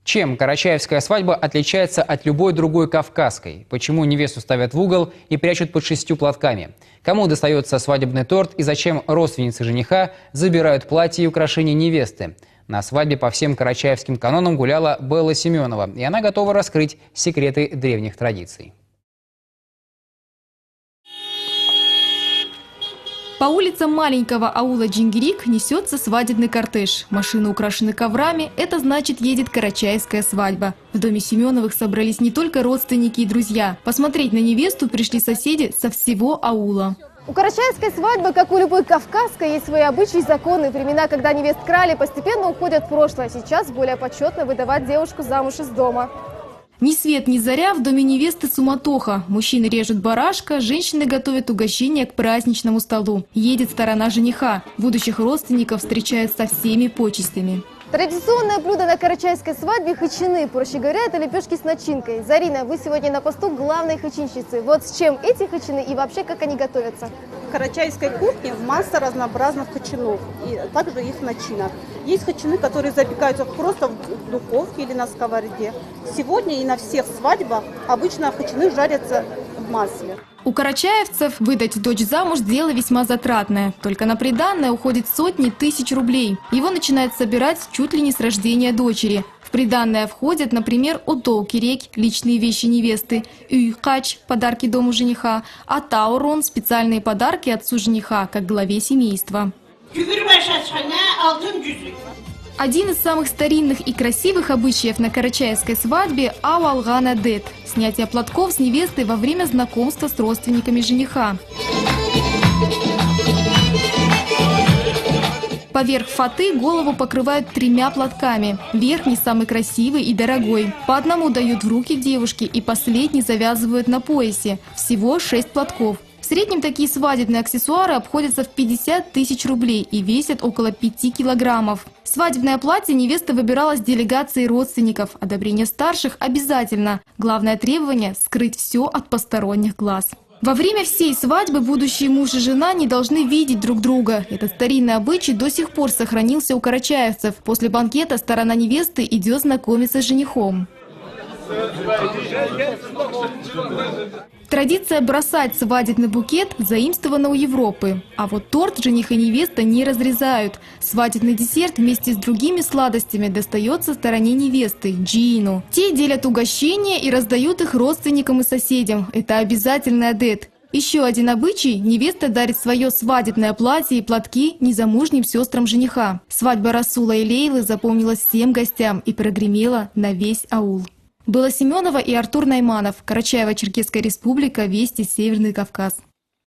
Чем карачаевская свадьба отличается от любой другой кавказской? Почему невесту ставят в угол и прячут под 6 платками? Кому достается свадебный торт и зачем родственницы жениха забирают платье и украшения невесты? На свадьбе по всем карачаевским канонам гуляла Белла Семенова, и она готова раскрыть секреты древних традиций. По улицам маленького аула Джингирик несется свадебный кортеж. Машины украшены коврами, это значит, едет карачаевская свадьба. В доме Семеновых собрались не только родственники и друзья. Посмотреть на невесту пришли соседи со всего аула. У карачаевской свадьбы, как у любой кавказской, есть свои обычаи и законы. Времена, когда невест крали, постепенно уходят в прошлое. Сейчас более почетно выдавать девушку замуж из дома. Ни свет, ни заря, в доме невесты суматоха. Мужчины режут барашка, женщины готовят угощения к праздничному столу. Едет сторона жениха. Будущих родственников встречают со всеми почестями. Традиционное блюдо на карачаевской свадьбе – хачины. Проще говоря, это лепешки с начинкой. Зарина, вы сегодня на посту главной хачинщицы. Вот с чем эти хачины и вообще как они готовятся? В карачаевской кухне масса разнообразных хачинов и также их начинок. Есть хачины, которые запекаются просто в духовке или на сковороде. Сегодня и на всех свадьбах обычно хачины жарятся в масле. У карачаевцев выдать дочь замуж – дело весьма затратное. Только на приданное уходит сотни тысяч рублей. Его начинают собирать чуть ли не с рождения дочери. В приданное входят, например, отол-кирек – личные вещи невесты, үй-кач – подарки дому жениха, а таурон – специальные подарки отцу жениха, как главе семейства. Один из самых старинных и красивых обычаев на карачаевской свадьбе – ауалган-адет – снятие платков с невесты во время знакомства с родственниками жениха. Поверх фаты голову покрывают 3 платками. Верхний самый красивый и дорогой. По одному дают в руки девушке и последний завязывают на поясе. Всего 6 платков. В среднем такие свадебные аксессуары обходятся в 50 тысяч рублей и весят около 5 килограммов. Свадебное платье невеста выбирала с делегацией родственников. Одобрение старших обязательно. Главное требование – скрыть все от посторонних глаз. Во время всей свадьбы будущие муж и жена не должны видеть друг друга. Этот старинный обычай до сих пор сохранился у карачаевцев. После банкета сторона невесты идет знакомиться с женихом. Традиция бросать свадебный букет заимствована у Европы. А вот торт жених и невеста не разрезают. Свадебный десерт вместе с другими сладостями достается стороне невесты – джину. Те делят угощения и раздают их родственникам и соседям. Это обязательный адет. Еще один обычай – невеста дарит свое свадебное платье и платки незамужним сестрам жениха. Свадьба Расула и Лейлы запомнилась всем гостям и прогремела на весь аул. Белла Семенова и Артур Найманов. Карачаево-Черкесская республика. Вести. Северный Кавказ.